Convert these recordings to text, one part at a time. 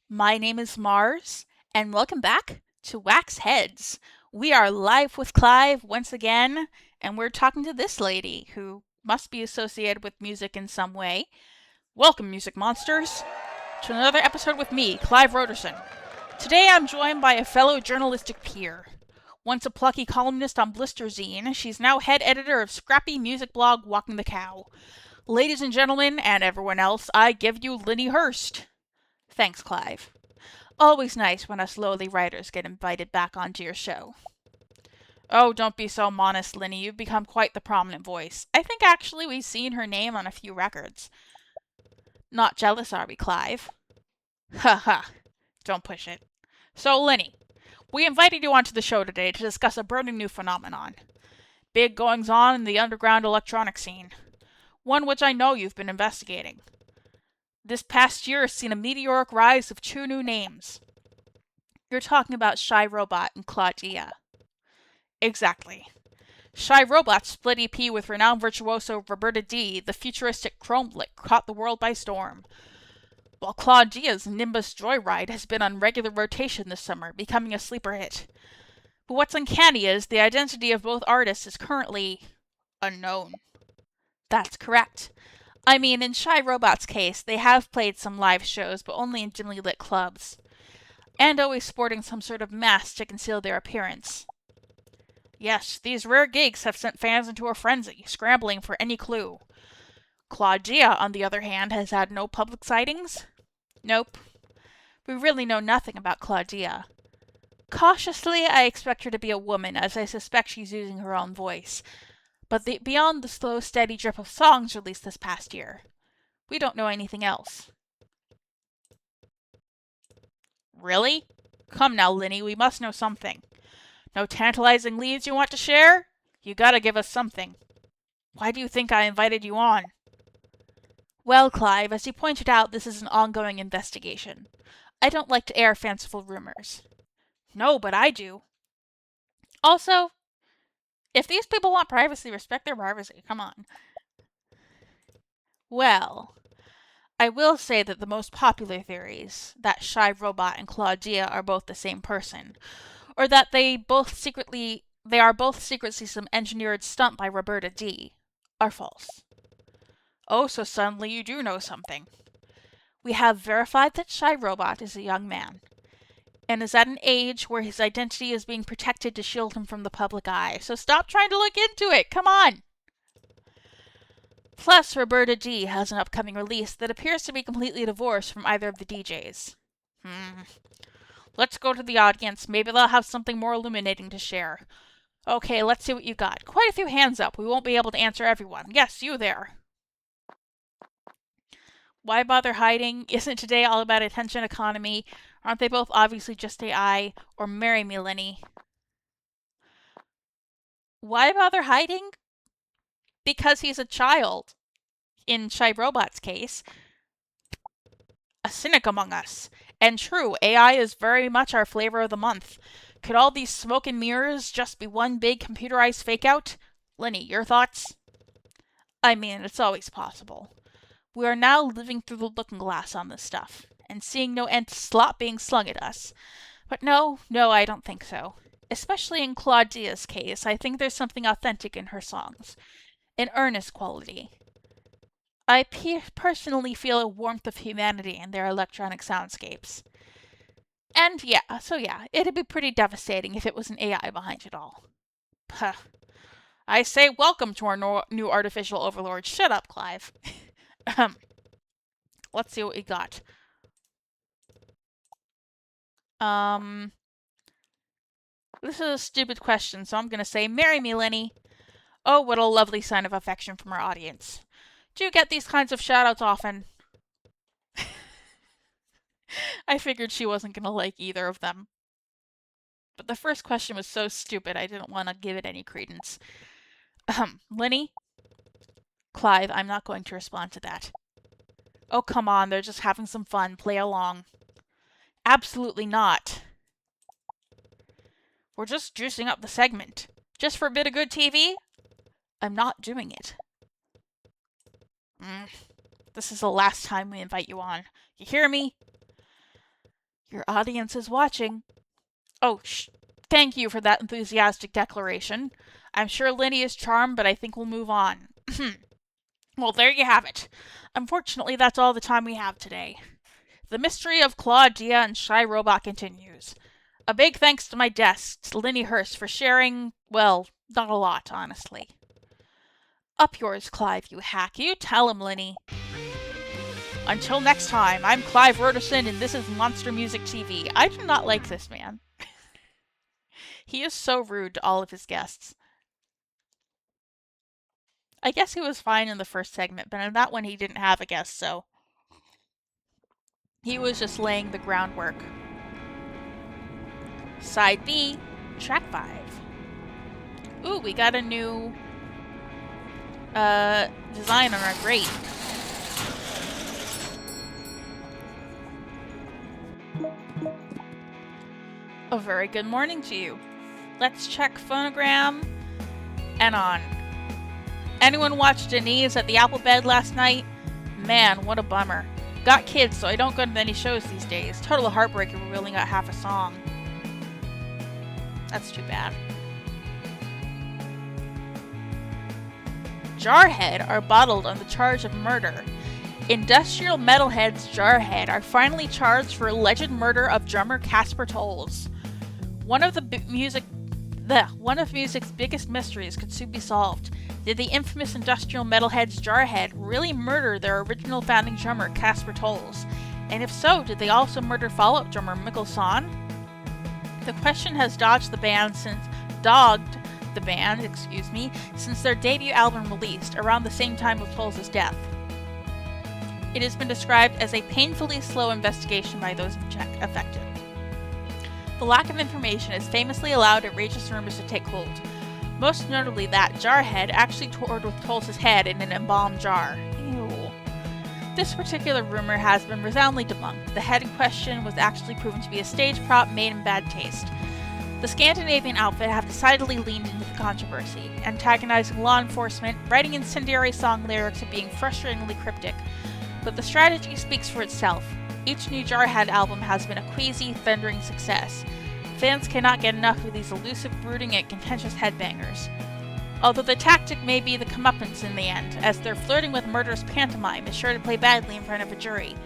My name is Mars, and welcome back to Wax Heads. We are live with Clive once again, and we're talking to this lady who must be associated with music in some way. Welcome, music monsters, to another episode with me, Clive Roderson. Today I'm joined by a fellow journalistic peer. Once a plucky columnist on Blister Zine, she's now head editor of scrappy music blog Walking the Cow. Ladies and gentlemen, and everyone else, I give you Linny Hurst. Thanks, Clive. Always nice when us lowly writers get invited back onto your show. Oh, don't be so modest, Linny. You've become quite the prominent voice. I think actually we've seen her name on a few records. Not jealous, are we, Clive? Ha ha. Don't push it. So, Linny, we invited you onto the show today to discuss a burning new phenomenon. Big goings on in the underground electronic scene. One which I know you've been investigating. This past year has seen a meteoric rise of two new names. You're talking about Shy Robot and Claudia. Exactly. Shy Robot's split EP with renowned virtuoso Roberta D, the futuristic Chrome Lick, caught the world by storm. While Claudia's Nimbus Joyride has been on regular rotation this summer, becoming a sleeper hit. But what's uncanny is the identity of both artists is currently unknown. That's correct. I mean, in Shy Robot's case, they have played some live shows, but only in dimly lit clubs, and always sporting some sort of mask to conceal their appearance. Yes, these rare gigs have sent fans into a frenzy, scrambling for any clue. Claudia, on the other hand, has had no public sightings? Nope. We really know nothing about Claudia. Cautiously, I expect her to be a woman, as I suspect she's using her own voice. But beyond the slow, steady drip of songs released this past year, we don't know anything else. Really? Come now, Linny, we must know something. No tantalizing leads you want to share? You gotta give us something. Why do you think I invited you on? Well, Clive, as you pointed out, this is an ongoing investigation. I don't like to air fanciful rumors. No, but I do. Also, if these people want privacy, respect their privacy. Come on. Well, I will say that the most popular theories, that Shy Robot and Claudia are both the same person, or that they are both secretly some engineered stunt by Roberta D, are false. Oh, so suddenly you do know something. We have verified that Shy Robot is a young man, and is at an age where his identity is being protected to shield him from the public eye. So stop trying to look into it. Come on. Plus, Roberta D has an upcoming release that appears to be completely divorced from either of the DJs. Let's go to the audience. Maybe they'll have something more illuminating to share. Okay, let's see what you got. Quite a few hands up. We won't be able to answer everyone. Yes, you there. Why bother hiding? Isn't today all about attention economy? Aren't they both obviously just AI? Or marry me, Lenny? Why bother hiding? Because he's a child. In Shy Robot's case, a cynic among us. And true, AI is very much our flavor of the month. Could all these smoke and mirrors just be one big computerized fake out? Lenny, your thoughts? I mean, it's always possible. We are now living through the looking glass on this stuff, and seeing no end to slop being slung at us. But no, I don't think so. Especially in Claudia's case, I think there's something authentic in her songs, an earnest quality. I personally feel a warmth of humanity in their electronic soundscapes. And yeah, it'd be pretty devastating if it was an AI behind it all. Puh. I say welcome to our new artificial overlord. Shut up, Clive. Let's see what we got. This is a stupid question, so I'm gonna say, marry me, Lenny. Oh, what a lovely sign of affection from our audience. Do you get these kinds of shoutouts often? I figured she wasn't gonna like either of them. But the first question was so stupid I didn't want to give it any credence. Lenny? Clive, I'm not going to respond to that. Oh, come on, they're just having some fun. Play along. Absolutely not. We're just juicing up the segment. Just for a bit of good TV? I'm not doing it. This is the last time we invite you on. You hear me? Your audience is watching. Oh, thank you for that enthusiastic declaration. I'm sure Lenny is charmed, but I think we'll move on. Well, there you have it. Unfortunately, that's all the time we have today. The mystery of Claudia and Shy Robot continues. A big thanks to my guest, Lenny Hurst, for sharing, well, not a lot, honestly. Up yours, Clive, you hack. You tell him, Lenny. Until next time, I'm Clive Roderson, and this is Monster Music TV. I do not like this man. He is so rude to all of his guests. I guess he was fine in the first segment, but in that one he didn't have a guest, so he was just laying the groundwork. Side B, track 5. Ooh, we got a new design on our grate. A very good morning to you. Let's check phonogram and on. Anyone watch Denise at the Apple Bed last night? Man, what a bummer. Got kids, so I don't go to many shows these days. Total heartbreaker, we only got half a song. That's too bad. Jarhead are bottled on the charge of murder. Industrial metalheads Jarhead are finally charged for alleged murder of drummer Casper Tolls. One of music's biggest mysteries could soon be solved. Did the infamous industrial metalheads Jarhead really murder their original founding drummer Casper Tolls? And if so, did they also murder follow-up drummer Mikkel Son? The question has dogged the band since their debut album released around the same time of Tolls' death. It has been described as a painfully slow investigation by those affected. The lack of information has famously allowed outrageous rumors to take hold. Most notably that Jarhead actually toured with Tolls' head in an embalmed jar. Ew. This particular rumor has been resoundingly debunked. The head in question was actually proven to be a stage prop made in bad taste. The Scandinavian outfit have decidedly leaned into the controversy, antagonizing law enforcement, writing incendiary song lyrics, and being frustratingly cryptic. But the strategy speaks for itself. Each new Jarhead album has been a queasy, thundering success. Fans cannot get enough of these elusive, brooding, and contentious headbangers. Although the tactic may be the comeuppance in the end, as their flirting with murderous pantomime is sure to play badly in front of a jury.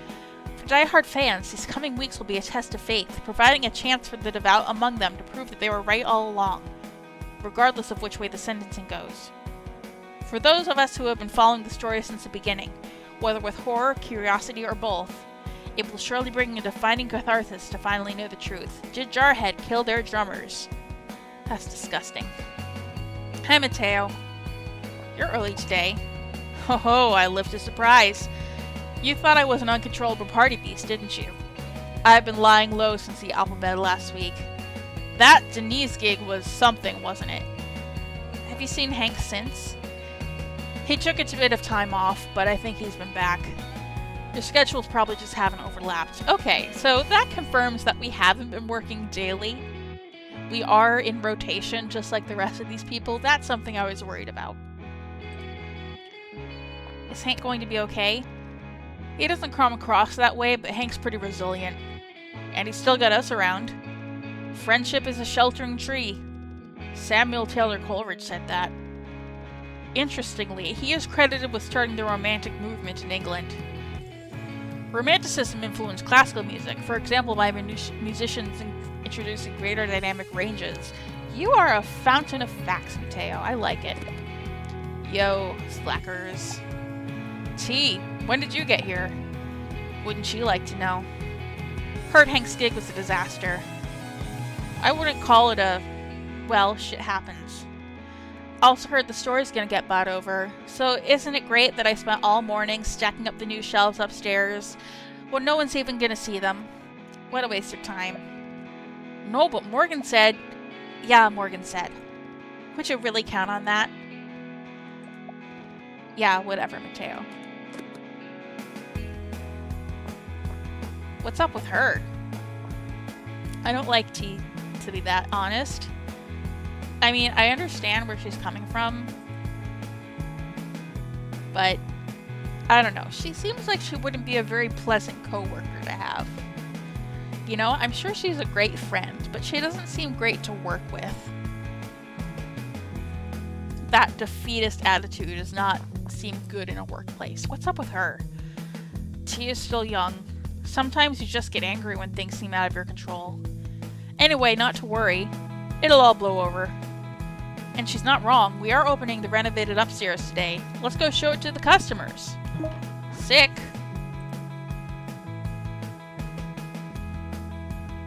For die-hard fans, these coming weeks will be a test of faith, providing a chance for the devout among them to prove that they were right all along, regardless of which way the sentencing goes. For those of us who have been following the story since the beginning, whether with horror, curiosity, or both, it will surely bring a defining catharsis to finally know the truth. Did Jarhead kill their drummers? That's disgusting. Hi, Mateo. You're early today. Ho ho, I lived a surprise. You thought I was an uncontrollable party beast, didn't you? I've been lying low since the alphabet last week. That Denise gig was something, wasn't it? Have you seen Hank since? He took a bit of time off, but I think he's been back. Your schedules probably just haven't overlapped. Okay, so that confirms that we haven't been working daily. We are in rotation, just like the rest of these people. That's something I was worried about. Is Hank going to be okay? He doesn't come across that way, but Hank's pretty resilient. And he's still got us around. Friendship is a sheltering tree. Samuel Taylor Coleridge said that. Interestingly, he is credited with starting the Romantic movement in England. Romanticism influenced classical music, for example by musicians introducing greater dynamic ranges. You are a fountain of facts, Mateo. I like it. Yo, slackers. T, when did you get here? Wouldn't you like to know? Heard Hank's gig was a disaster. I wouldn't call it well, shit happens. Also heard the store's gonna get bought over, so isn't it great that I spent all morning stacking up the new shelves upstairs when no one's even gonna see them? What a waste of time. No, but Morgan said... Yeah, Morgan said. Would you really count on that? Yeah, whatever, Mateo. What's up with her? I don't like T, to be that honest. I mean, I understand where she's coming from, but I don't know. She seems like she wouldn't be a very pleasant coworker to have. You know, I'm sure she's a great friend, but she doesn't seem great to work with. That defeatist attitude does not seem good in a workplace. What's up with her? T is still young. Sometimes you just get angry when things seem out of your control. Anyway, not to worry. It'll all blow over. And she's not wrong. We are opening the renovated upstairs today. Let's go show it to the customers. Sick.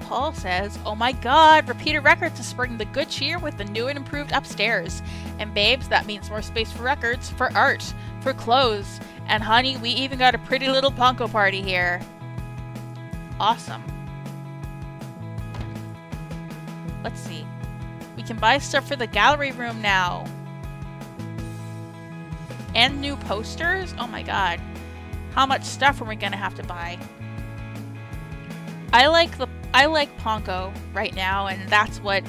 Paul says, "Oh my god, Repeated Records is spreading the good cheer with the new and improved upstairs. And babes, that means more space for records, for art, for clothes. And honey, we even got a pretty little Ponko party here." Awesome. Let's see. We can buy stuff for the gallery room now. And new posters? Oh my god. How much stuff are we gonna have to buy? I like Ponko right now, and that's what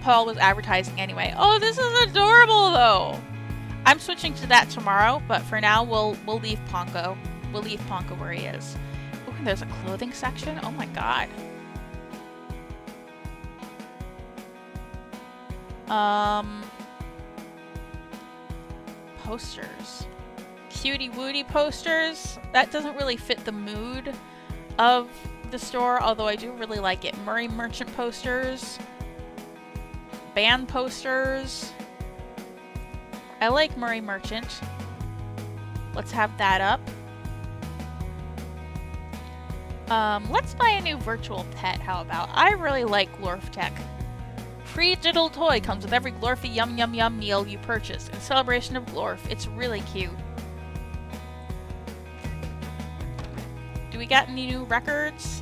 Paul was advertising anyway. Oh, this is adorable though. I'm switching to that tomorrow, but for now we'll leave Ponko. We'll leave Ponko where he is. Oh, and there's a clothing section. Oh my god. Posters. Cutie Woody posters. That doesn't really fit the mood of the store, although I do really like it. Murray Merchant posters. Band posters. I like Murray Merchant. Let's have that up. Let's buy a new virtual pet, how about? I really like Glorf Tech. Free digital toy comes with every Glorfy Yum Yum Yum meal you purchase in celebration of Glorf. It's really cute. Do we got any new records?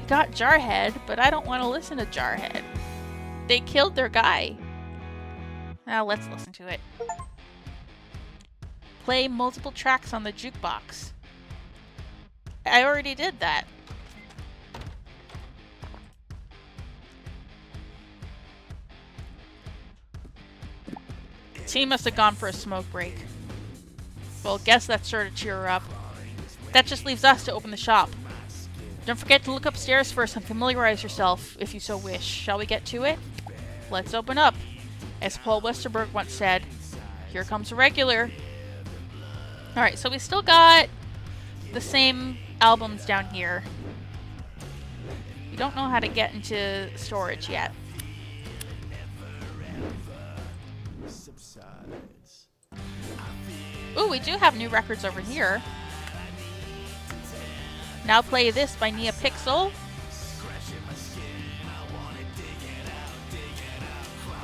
We got Jarhead, but I don't want to listen to Jarhead. They killed their guy. Now let's listen to it. Play multiple tracks on the jukebox. I already did that. Team must have gone for a smoke break. Well, guess that's sure to cheer her up. That just leaves us to open the shop. Don't forget to look upstairs first and familiarize yourself, if you so wish. Shall we get to it? Let's open up. As Paul Westerberg once said, here comes a regular. Alright, so we still got the same albums down here. We don't know how to get into storage yet. Ooh, we do have new records over here. Now Play This by Nia Pixel.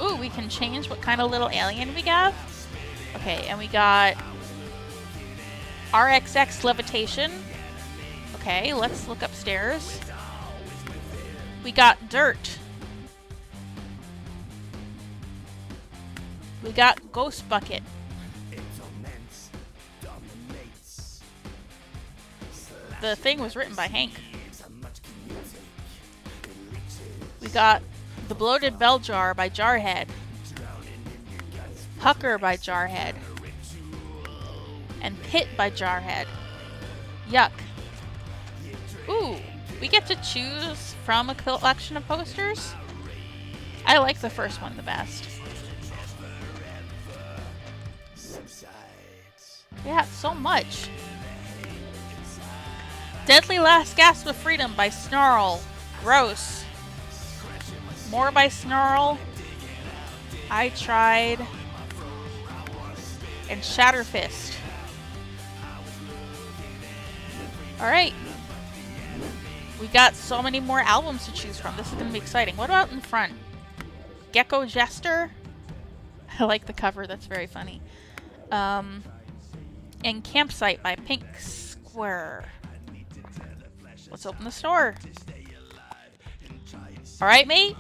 Ooh, we can change what kind of little alien we have. Okay, and we got RXX Levitation. Okay, let's look upstairs. We got Dirt. We got Ghost Bucket. The thing was written by Hank. We got The Bloated Bell Jar by Jarhead. Pucker by Jarhead. And Pit by Jarhead. Yuck. Ooh, we get to choose from a collection of posters? I like the first one the best. Yeah, so much. Deadly Last Gasp of Freedom by Snarl. Gross. More by Snarl. I Tried. And Shatterfist. Alright. We got so many more albums to choose from. This is going to be exciting. What about in front? Gecko Jester? I like the cover. That's very funny. And Campsite by Pink Square. Let's open the store. Alright, mate?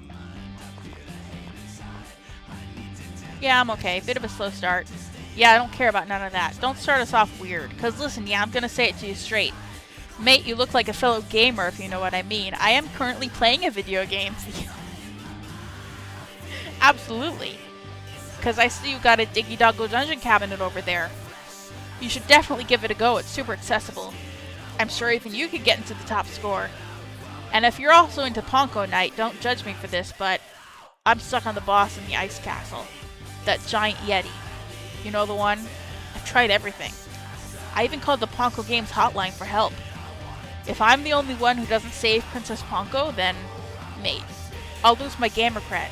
Yeah, I'm okay. Bit of a slow start. Yeah, I don't care about none of that. Don't start us off weird. Because listen, yeah, I'm going to say it to you straight. Mate, you look like a fellow gamer, if you know what I mean. I am currently playing a video game. Absolutely. Because I see you got a Diggy Doggo dungeon cabinet over there. You should definitely give it a go. It's super accessible. I'm sure even you could get into the top score. And if you're also into Ponko Night, don't judge me for this, but I'm stuck on the boss in the ice castle. That giant yeti. You know the one? I've tried everything. I even called the Ponko Games hotline for help. If I'm the only one who doesn't save Princess Ponko, then, mate, I'll lose my gamer cred.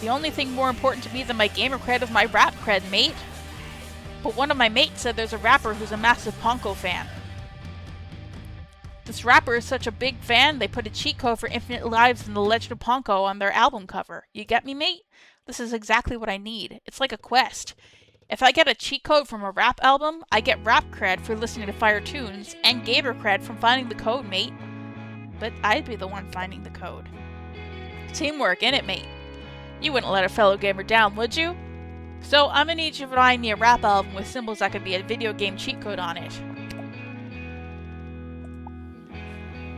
The only thing more important to me than my gamer cred is my rap cred, mate. But one of my mates said there's a rapper who's a massive Ponko fan. This rapper is such a big fan, they put a cheat code for infinite lives in the Legend of Ponko on their album cover. You get me, mate? This is exactly what I need. It's like a quest. If I get a cheat code from a rap album, I get rap cred for listening to fire tunes, and gamer cred from finding the code, mate. But I'd be the one finding the code. Teamwork, innit, mate? You wouldn't let a fellow gamer down, would you? So I'm gonna need you to find me a rap album with symbols that could be a video game cheat code on it.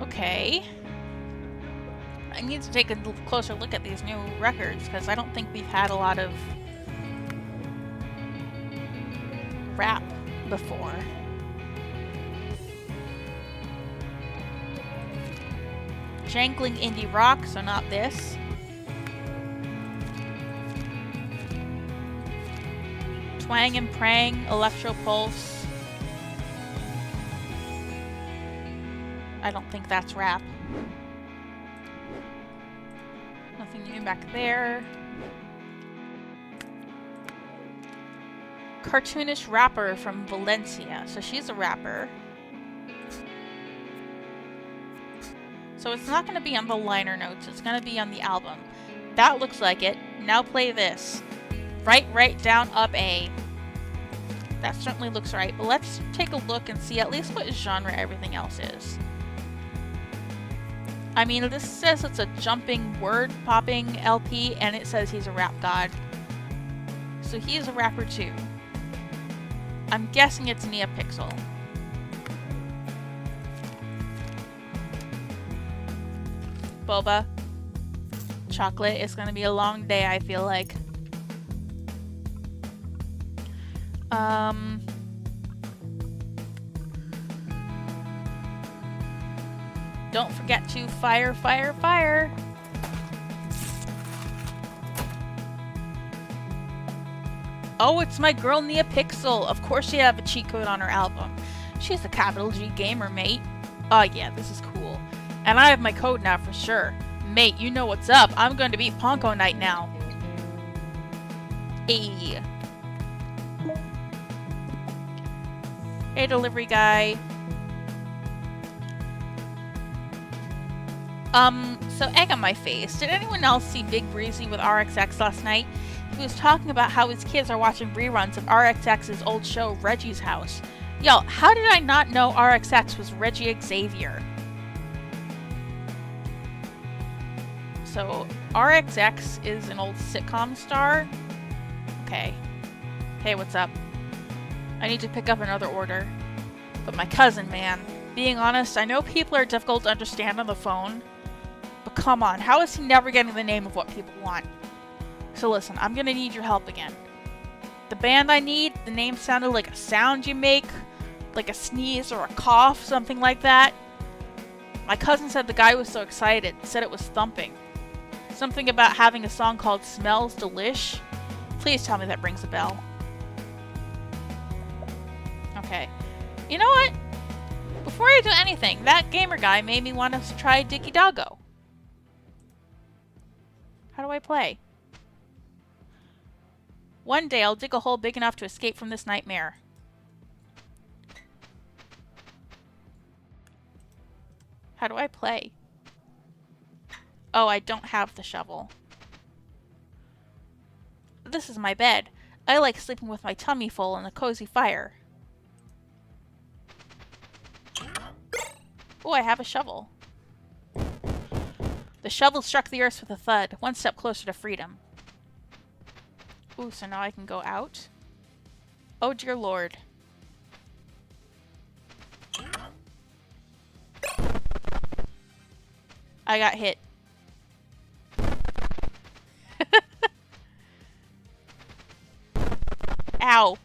Okay. I need to take a closer look at these new records, because I don't think we've had a lot of rap before. Jangling indie rock, so not this. Twang and Prang, Electro Pulse. I don't think that's rap. Nothing new back there. Cartoonish rapper from Valencia. So she's a rapper. So it's not going to be on the liner notes. It's going to be on the album. That looks like it. Now play this. Right, down, up, A. That certainly looks right. But let's take a look and see at least what genre everything else is. I mean, this says it's a jumping, word-popping LP, and it says he's a rap god. So he is a rapper too. I'm guessing it's Neopixel. Boba. Chocolate. It's gonna be a long day, I feel like. Don't forget to fire, fire, fire! Oh, it's my girl Neopixel! Of course she'd have a cheat code on her album. She's a capital G gamer, mate. Oh yeah, this is cool. And I have my code now for sure. Mate, you know what's up. I'm going to beat Ponko Night now. Hey. Hey, delivery guy. So egg on my face. Did anyone else see Big Breezy with RXX last night? He was talking about how his kids are watching reruns of RXX's old show, Reggie's House. Y'all, how did I not know RXX was Reggie Xavier? So, RXX is an old sitcom star? Okay. Hey, what's up? I need to pick up another order. But my cousin, man. Being honest, I know people are difficult to understand on the phone. But come on, how is he never getting the name of what people want? So listen, I'm gonna need your help again. The band I need, the name sounded like a sound you make, like a sneeze or a cough, something like that. My cousin said the guy was so excited, said it was thumping. Something about having a song called Smells Delish. Please tell me that rings a bell. Okay. You know what? Before I do anything, that gamer guy made me want to try Diggy Doggo. How do I play? One day I'll dig a hole big enough to escape from this nightmare. How do I play? Oh, I don't have the shovel. This is my bed. I like sleeping with my tummy full and a cozy fire. Oh, I have a shovel. The shovel struck the earth with a thud, one step closer to freedom. Ooh, so now I can go out? Oh dear lord. I got hit. Ow.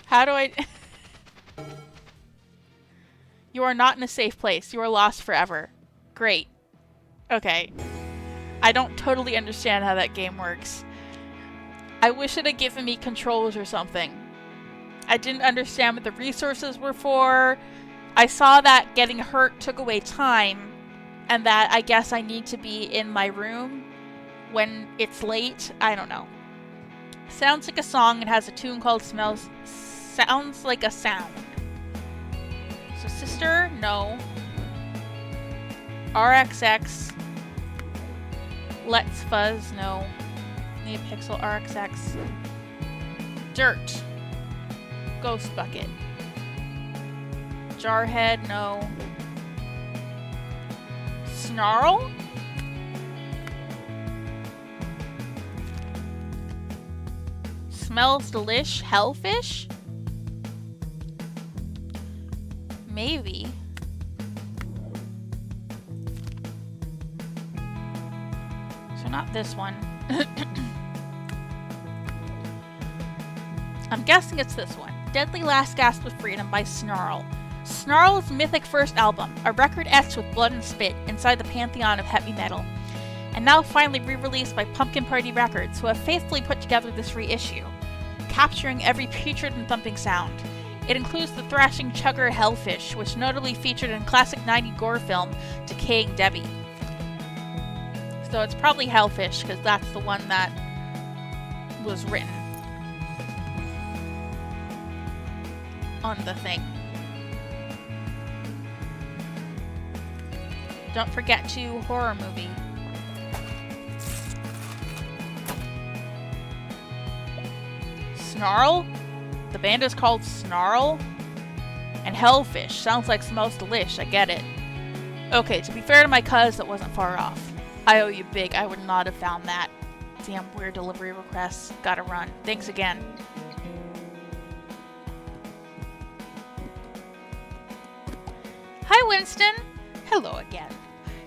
How do I... You are not in a safe place. You are lost forever. Great. Okay. I don't totally understand how that game works. I wish it had given me controls or something. I didn't understand what the resources were for. I saw that getting hurt took away time, and that I guess I need to be in my room when it's late. I don't know. Sounds like a song. It has a tune called Sounds Like a Sound. So Sister, no. RXX. Let's Fuzz, no. Neopixel RXX. Dirt. Ghost Bucket. Jarhead, no. Snarl? Smells delish. Hellfish? Maybe. So not this one. I'm guessing it's this one. Deadly Last Gasp of Freedom by Snarl. Snarl's mythic first album, a record etched with blood and spit inside the pantheon of heavy metal, and now finally re-released by Pumpkin Party Records, who have faithfully put together this reissue, capturing every putrid and thumping sound. It includes the thrashing chugger Hellfish, which notably featured in classic 90s gore film Decaying Debbie. So it's probably Hellfish, because that's the one that was written on the thing. Don't forget to horror movie. Snarl? The band is called Snarl? And Hellfish. Sounds like Smells Delish, I get it. Okay, to be fair to my cuz, that wasn't far off. I owe you big, I would not have found that. Damn weird delivery requests. Gotta run. Thanks again. Hi Winston! Hello again.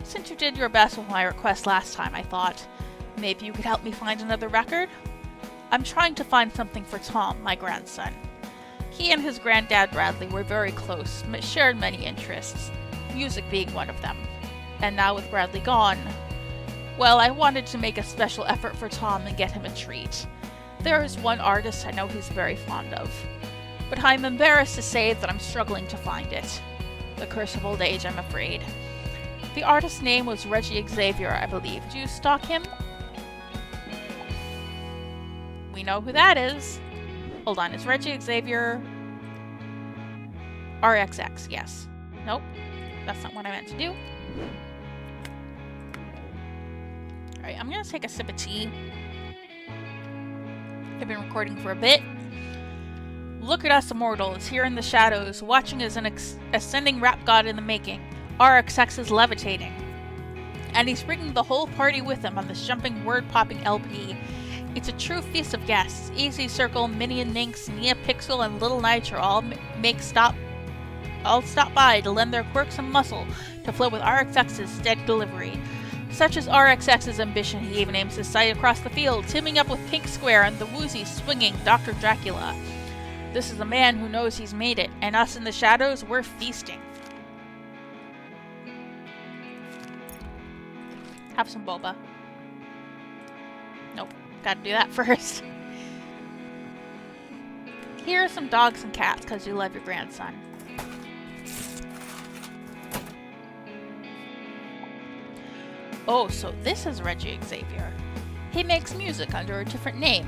Since you did your best with my request last time, I thought, maybe you could help me find another record? I'm trying to find something for Tom, my grandson. He and his granddad Bradley were very close, but shared many interests, music being one of them. And now with Bradley gone, well, I wanted to make a special effort for Tom and get him a treat. There is one artist I know he's very fond of, but I'm embarrassed to say that I'm struggling to find it. The curse of old age, I'm afraid. The artist's name was Reggie Xavier, I believe. Do you stalk him? We know who that is. Hold on, is Reggie Xavier RXX? Yes. Nope. That's not what I meant to do. Alright, I'm gonna take a sip of tea. I've been recording for a bit. Look at us immortals, here in the shadows, watching as an ascending rap god in the making. RXX is levitating. And he's bringing the whole party with him on this jumping, word-popping LP. It's a true feast of guests. Easy Circle, Minion Ninx, Neopixel, and Little Nitro all stop by to lend their quirks and muscle to flow with RXX's steady delivery. Such is RXX's ambition, he even aims his sight across the field, teaming up with Pink Square and the woozy, swinging Dr. Dracula. This is a man who knows he's made it, and us in the shadows, we're feasting. Have some boba. Nope, gotta do that first. Here are some dogs and cats, because you love your grandson. Oh, so this is Reggie Xavier. He makes music under a different name.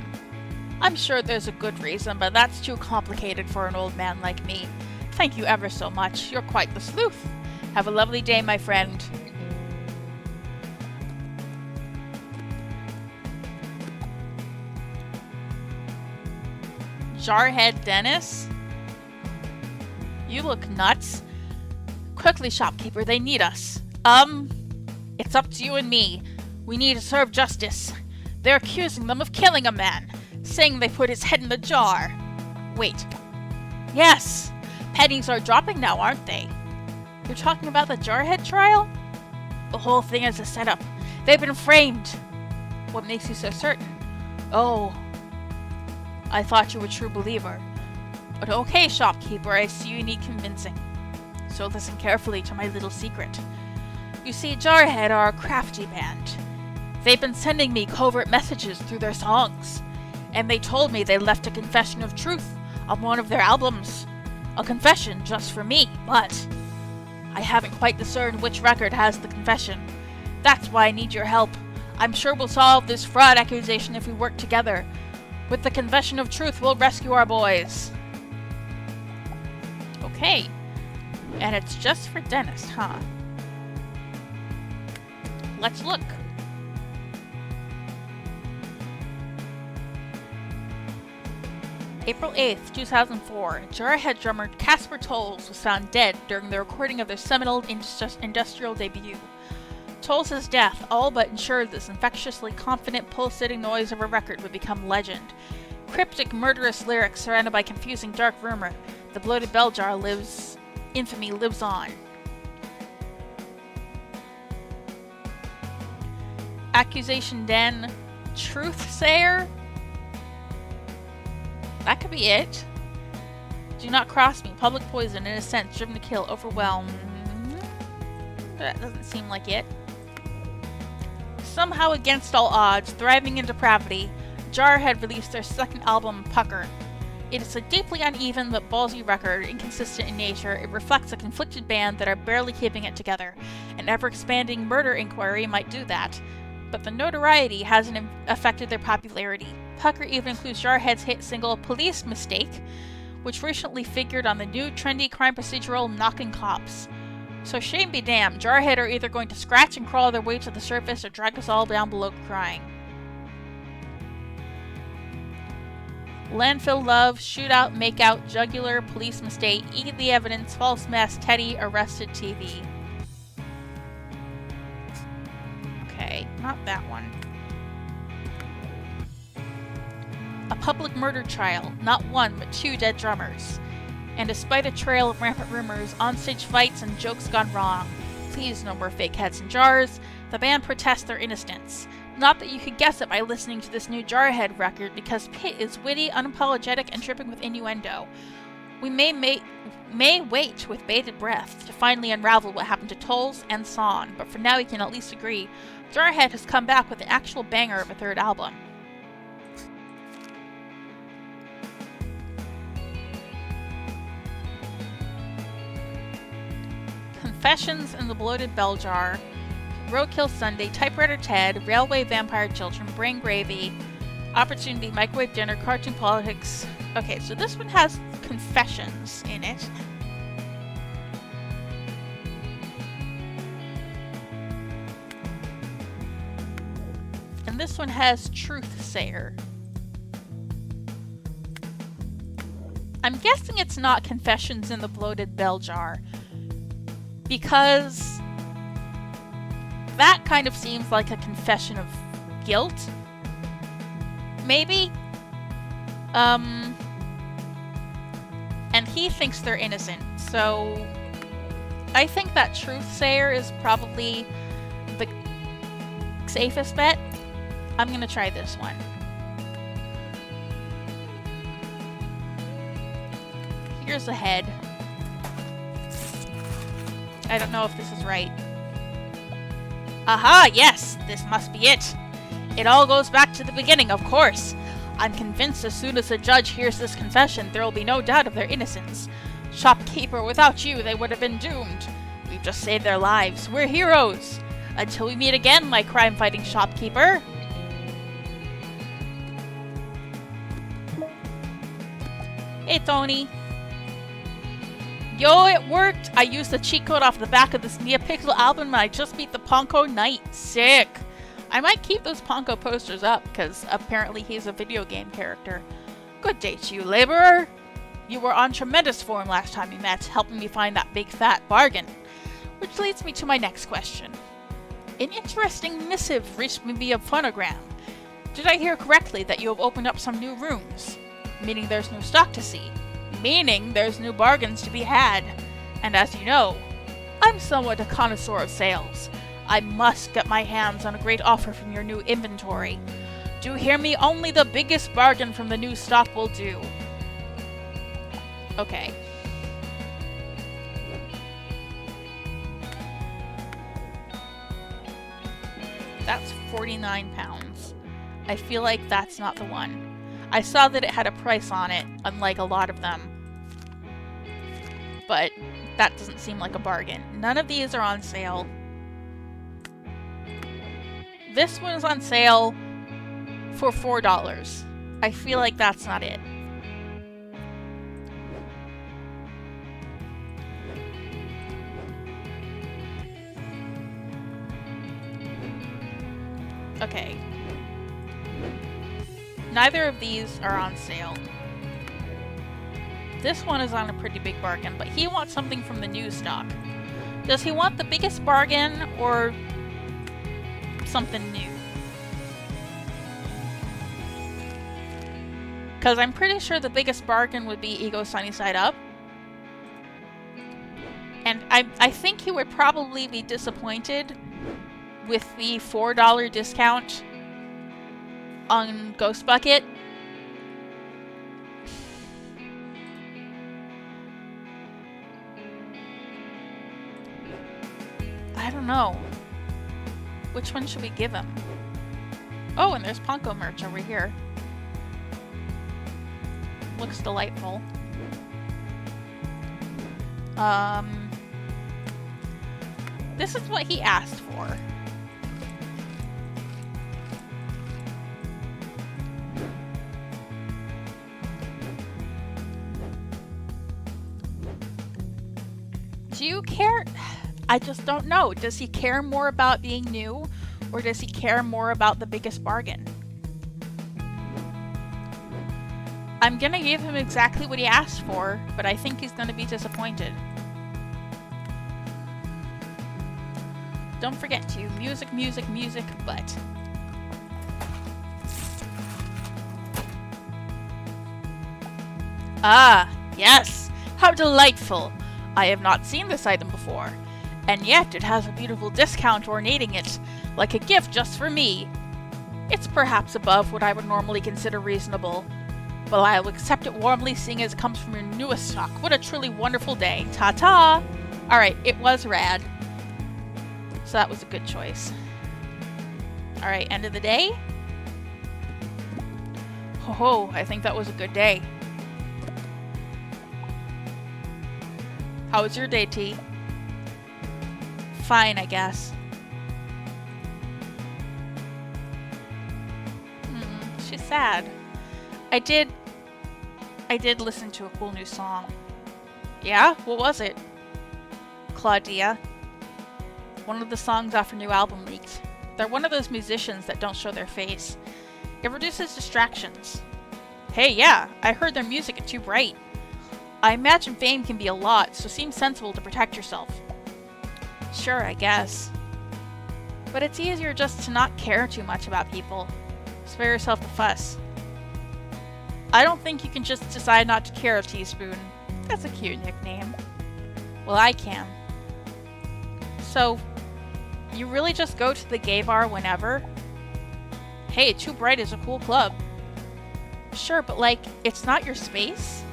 I'm sure there's a good reason, but that's too complicated for an old man like me. Thank you ever so much. You're quite the sleuth. Have a lovely day, my friend. Jarhead Dennis? You look nuts. Quickly, shopkeeper, they need us. It's up to you and me. We need to serve justice. They're accusing them of killing a man, saying they put his head in the jar. Wait. Yes! Pennies are dropping now, aren't they? You're talking about the Jarhead trial? The whole thing is a setup. They've been framed. What makes you so certain? Oh. I thought you were a true believer. But okay, shopkeeper, I see you need convincing. So listen carefully to my little secret. You see, Jarhead are a crafty band. They've been sending me covert messages through their songs, and they told me they left a confession of truth on one of their albums. A confession just for me, but I haven't quite discerned which record has the confession. That's why I need your help. I'm sure we'll solve this fraud accusation if we work together. With the confession of truth, we'll rescue our boys. Okay. And it's just for Dennis, huh? Let's look. April 8th, 2004, Jarhead drummer Casper Tolles was found dead during the recording of their seminal industrial debut. Tolles' death all but ensured this infectiously confident, pulsating noise of a record would become legend. Cryptic, murderous lyrics surrounded by confusing dark rumor, the bloated bell jar infamy lives on. Accusation Den, truth sayer? That could be it. Do not cross me. Public poison, in a sense, driven to kill, overwhelm. That doesn't seem like it. Somehow against all odds, thriving in depravity, Jarhead released their second album, Pucker. It is a deeply uneven but ballsy record, inconsistent in nature. It reflects a conflicted band that are barely keeping it together. An ever-expanding murder inquiry might do that, but the notoriety hasn't affected their popularity. Pucker even includes Jarhead's hit single Police Mistake, which recently figured on the new trendy crime procedural Knockin' Cops. So shame be damned, Jarhead are either going to scratch and crawl their way to the surface or drag us all down below crying. Landfill Love, Shootout, Makeout, Jugular, Police Mistake, Eat the Evidence, False Mess, Teddy, Arrested TV. Okay, not that one. A public murder trial, not one but two dead drummers. And despite a trail of rampant rumors, onstage fights, and jokes gone wrong, please no more fake heads and jars, the band protests their innocence. Not that you could guess it by listening to this new Jarhead record, because Pitt is witty, unapologetic, and dripping with innuendo. We may wait with bated breath to finally unravel what happened to Tolles and Son, but for now we can at least agree Jarhead has come back with an actual banger of a third album. Confessions in the Bloated Bell Jar, Roadkill Sunday, Typewriter Ted, Railway Vampire Children, Brain Gravy, Opportunity, Microwave Dinner, Cartoon Politics. Okay, so this one has confessions in it. And this one has Truth Sayer. I'm guessing it's not Confessions in the Bloated Bell Jar, because that kind of seems like a confession of guilt. Maybe? And he thinks they're innocent, so I think that Truth Sayer is probably the safest bet. I'm gonna try this one. Here's the head. I don't know if this is right. Aha, yes, this must be it. It all goes back to the beginning, of course. I'm convinced as soon as the judge hears this confession, there will be no doubt of their innocence. Shopkeeper, without you, they would have been doomed. We've just saved their lives. We're heroes. Until we meet again, my crime-fighting shopkeeper. Hey, Tony. Yo, it worked! I used the cheat code off the back of this NeoPixel album and I just beat the Ponko Knight. Sick! I might keep those Ponko posters up, because apparently he's a video game character. Good day to you, laborer! You were on tremendous form last time we met, helping me find that big fat bargain. Which leads me to my next question. An interesting missive reached me via phonogram. Did I hear correctly that you have opened up some new rooms? Meaning there's no stock to see. Meaning there's new bargains to be had. And as you know, I'm somewhat a connoisseur of sales. I must get my hands on a great offer from your new inventory. Do you hear me? Only the biggest bargain from the new stock will do. Okay. That's 49 pounds. I feel like that's not the one. I saw that it had a price on it, unlike a lot of them. But that doesn't seem like a bargain. None of these are on sale. This one is on sale for $4. I feel like that's not it. Okay. Neither of these are on sale. This one is on a pretty big bargain, but he wants something from the new stock. Does he want the biggest bargain or something new? Because I'm pretty sure the biggest bargain would be Ego Sunny Side Up. And I think he would probably be disappointed with the $4 discount on Ghost Bucket. I don't know. Which one should we give him? Oh, and there's Ponko merch over here. Looks delightful. This is what he asked for. Do you care? I just don't know. Does he care more about being new, or does he care more about the biggest bargain? I'm gonna give him exactly what he asked for, but I think he's gonna be disappointed. Don't forget to music, music, music, but. Ah, yes! How delightful! I have not seen this item before, and yet it has a beautiful discount ornating it, like a gift just for me. It's perhaps above what I would normally consider reasonable, but I will accept it warmly seeing as it comes from your newest stock. What a truly wonderful day. Ta-ta! Alright, it was rad. So that was a good choice. Alright, end of the day? Ho ho, I think that was a good day. How was your day, T? Fine, I guess. She's sad. I did listen to a cool new song. Yeah? What was it? Claudia. One of the songs off her new album leaked. They're one of those musicians that don't show their face. It reduces distractions. Hey, yeah, I heard their music is too bright. I imagine fame can be a lot, so seems sensible to protect yourself. Sure, I guess. But it's easier just to not care too much about people. Spare yourself the fuss. I don't think you can just decide not to care, Teaspoon. That's a cute nickname. Well, I can. So, you really just go to the gay bar whenever? Hey, Too Bright is a cool club. Sure, but like, it's not your space?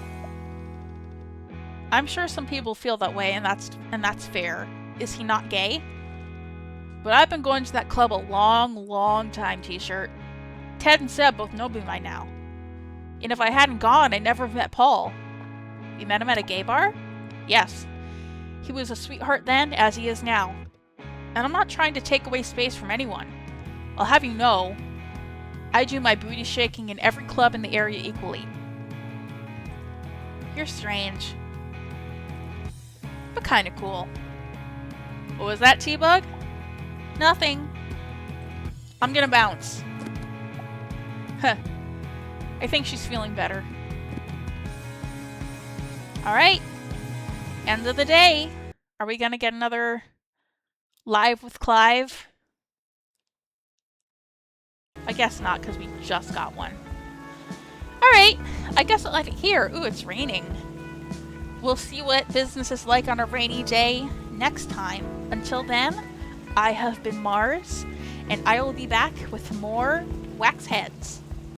I'm sure some people feel that way, and that's fair. Is he not gay? But I've been going to that club a long, long time, T-shirt. Ted and Seb both know me by now. And if I hadn't gone, I'd never have met Paul. You met him at a gay bar? Yes. He was a sweetheart then, as he is now. And I'm not trying to take away space from anyone. I'll have you know, I do my booty shaking in every club in the area equally. You're strange. But kinda cool. What was that, T-Bug? Nothing. I'm gonna bounce. Huh. I think she's feeling better. Alright. End of the day. Are we gonna get another live with Clive? I guess not, because we just got one. Alright. I guess I'll end it here. Ooh, it's raining. We'll see what business is like on a rainy day next time. Until then, I have been Mars, and I will be back with more Wax Heads.